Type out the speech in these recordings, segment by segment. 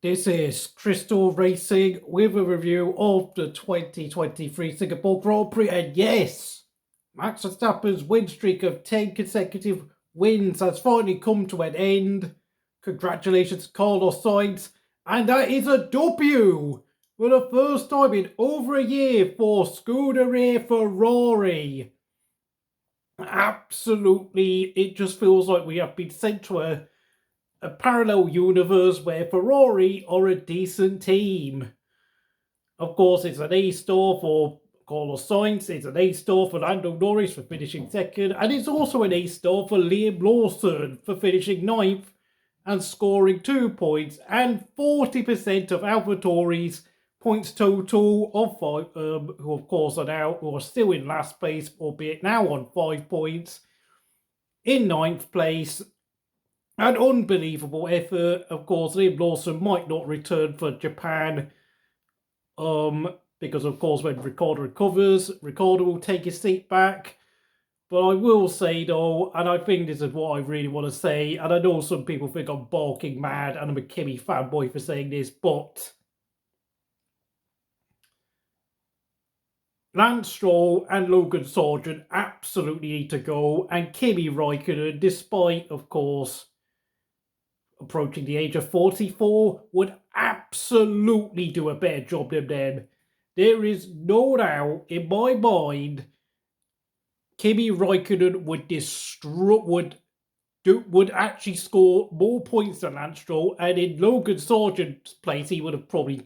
This is Crystal Racing with a review of the 2023 Singapore Grand Prix. And yes, Max Verstappen's win streak of 10 consecutive wins has finally come to an end. Congratulations, Carlos Sainz. And that is a W for the first time in over a year for Scuderia Ferrari. Absolutely, it just feels like we have been sent to a parallel universe where Ferrari are a decent team. Of course, it's an A star for Carlos Sainz, it's an A star for Lando Norris for finishing second, and it's also an A star for Liam Lawson for finishing ninth and scoring 2 points, and 40% of AlphaTauri's points total of five, who of course are still in last place, albeit now on 5 points, in ninth place. An unbelievable effort. Of course, Liam Lawson might not return for Japan. Because of course when Ricardo recovers, Ricardo will take his seat back. But I will say though, and I think this is what I really want to say, and I know some people think I'm barking mad and I'm a Kimi fanboy for saying this, but Lance Stroll and Logan Sargeant absolutely need to go, and Kimi Raikkonen, despite of course approaching the age of 44, would absolutely do a better job than them. There is no doubt in my mind Kimi Raikkonen would actually score more points than Lance Stroll, and in Logan Sargeant's place he would have probably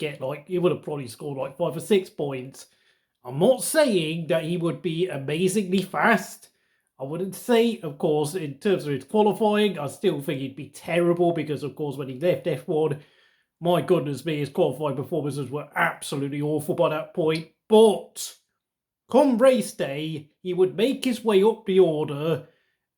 scored like 5 or 6 points. I'm not saying that he would be amazingly fast. I wouldn't say, of course, in terms of his qualifying, I still think he'd be terrible because, of course, when he left F1, my goodness me, his qualifying performances were absolutely awful by that point. But come race day, he would make his way up the order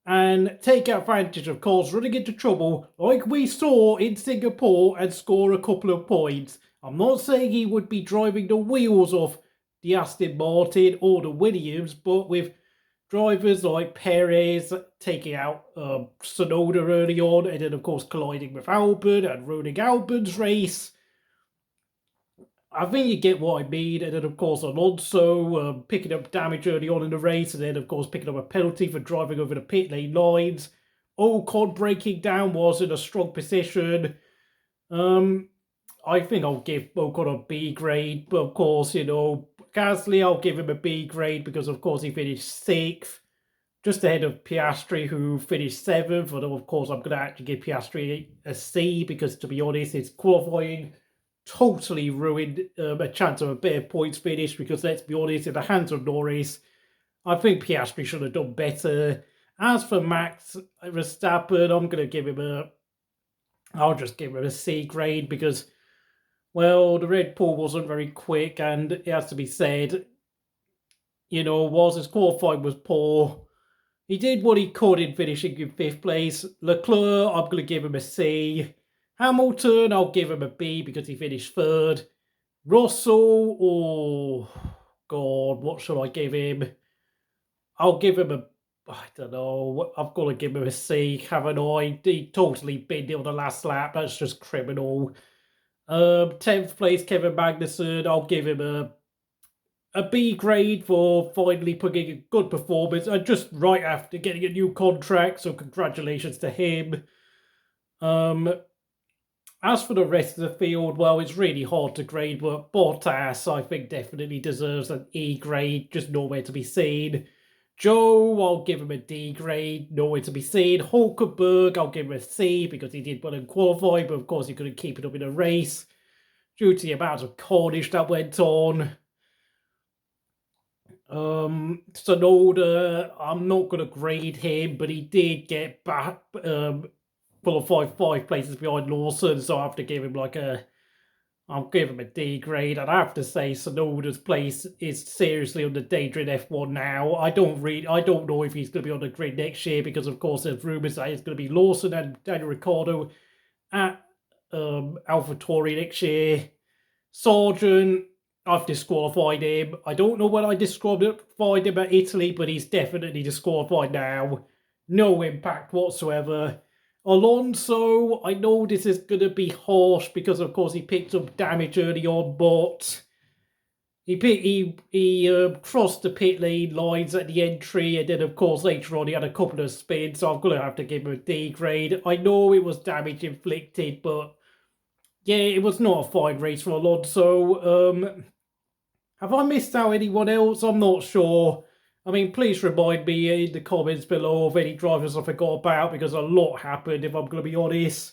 and take advantage of cars running into trouble like we saw in Singapore and score a couple of points. I'm not saying he would be driving the wheels off the Aston Martin or the Williams, but with drivers like Perez taking out Tsunoda early on, and then of course colliding with Albon and ruining Albon's race. I think you get what I mean. And then of course Alonso picking up damage early on in the race, and then of course picking up a penalty for driving over the pit lane lines. Ocon breaking down was in a strong position. I think I'll give Ocon a B grade, but of course, Gasly, I'll give him a B grade because, of course, he finished 6th, just ahead of Piastri, who finished 7th. Although, of course, I'm going to actually give Piastri a C because, to be honest, his qualifying totally ruined a chance of a better points finish because, let's be honest, in the hands of Norris, I think Piastri should have done better. As for Max Verstappen, I'll just give him a C grade because, well, the Red Bull wasn't very quick, and it has to be said, whilst his qualifying was poor, he did what he could in finishing in 5th place. Leclerc, I'm going to give him a C. Hamilton, I'll give him a B because he finished 3rd. Russell, oh, God, what should I give him? I'll give him I don't know, I've got to give him a C, haven't I? He totally binned it on the last lap, that's just criminal. 10th place, Kevin Magnussen, I'll give him a B grade for finally putting a good performance, and just right after getting a new contract, so congratulations to him. As for the rest of the field, well, it's really hard to grade, but Bottas, I think, definitely deserves an E grade, just nowhere to be seen. Joe, I'll give him a D grade, nowhere to be seen. Hulkenberg, I'll give him a C because he did well in qualifying, but of course he couldn't keep it up in a race due to the amount of carnage that went on. Tsunoda, I'm not going to grade him, but he did get back, qualified 5 places behind Lawson, so I have to give him I'll give him a D grade, and I have to say Tsunoda's place is seriously on the danger in F1 now. I don't know if he's going to be on the grid next year because, of course, there's rumours that it's going to be Lawson and Daniel Ricciardo at AlphaTauri next year. Sargeant, I've disqualified him. I don't know when I disqualified him at Italy, but he's definitely disqualified now. No impact whatsoever. Alonso, I know this is going to be harsh because, of course, he picked up damage early on, but he crossed the pit lane lines at the entry, and then, of course, later on he had a couple of spins, so I'm going to have to give him a D grade. I know it was damage inflicted, but yeah, it was not a fine race for Alonso. Have I missed out anyone else? I'm not sure. I mean, please remind me in the comments below of any drivers I forgot about because a lot happened, if I'm going to be honest.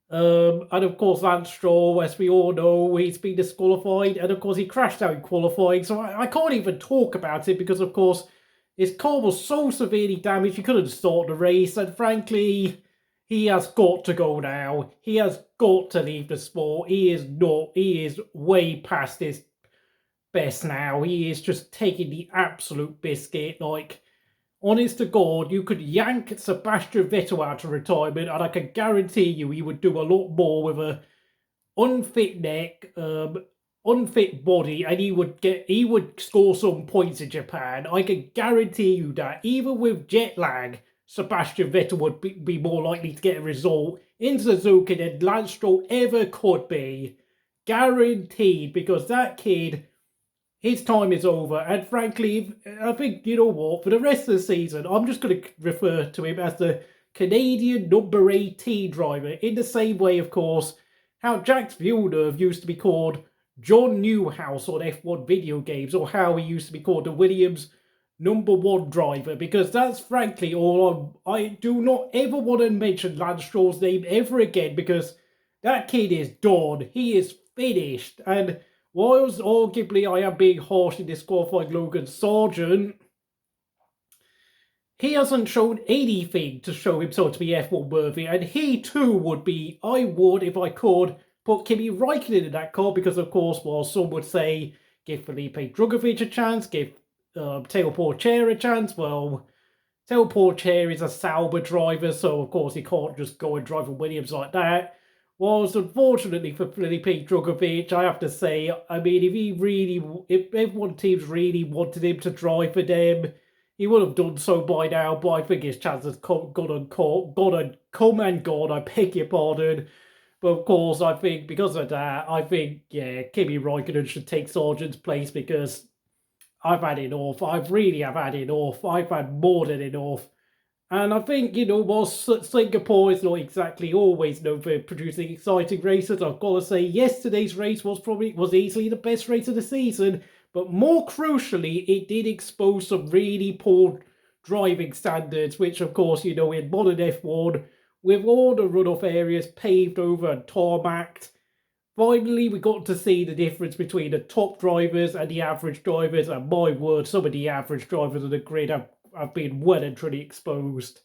And of course, Lance Stroll, as we all know, he's been disqualified, and of course, he crashed out in qualifying, so I can't even talk about it because, of course, his car was so severely damaged he couldn't start the race, and frankly, he has got to go now. He has got to leave the sport. He is way past his best now. He is just taking the absolute biscuit. Like, honest to God, you could yank Sebastian Vettel out of retirement, and I can guarantee you he would do a lot more with a unfit neck, unfit body, and he would score some points in Japan. I can guarantee you that. Even with jet lag, Sebastian Vettel would be more likely to get a result in Suzuka than Lance Stroll ever could be. Guaranteed, because that kid, his time is over, and frankly, I think, you know what, for the rest of the season, I'm just going to refer to him as the Canadian number 18 driver, in the same way, of course, how Jacques Villeneuve used to be called John Newhouse on F1 video games, or how he used to be called the Williams number 1 driver, because that's frankly all I do not ever want to mention Lance Stroll's name ever again, because that kid is done. He is finished, and whilst arguably I am being harsh in disqualifying Logan Sargeant, he hasn't shown anything to show himself to be F1 worthy, and he too would be, I would, if I could, put Kimi Raikkonen in that car, because of course, while some would say, give Felipe Drugovich a chance, give Teo Porcher a chance, well, Teo Porcher is a Sauber driver, so of course he can't just go and drive a Williams like that. Whilst unfortunately for Felipe Drugovich, I have to say, I mean, if F1 teams really wanted him to drive for them, he would have done so by now, but I think his chance has gone and come and gone, I beg your pardon. But of course, I think because of that, I think, yeah, Kimi Raikkonen should take Sargent's place because I've had enough. I really have had enough. I've had more than enough. And I think, you know, whilst Singapore is not exactly always known for producing exciting races, I've got to say yesterday's race was easily the best race of the season. But more crucially, it did expose some really poor driving standards, which, of course, you know, in modern F1, with all the runoff areas paved over and tarmacked, finally we got to see the difference between the top drivers and the average drivers. And my word, some of the average drivers on the grid have been well and truly exposed.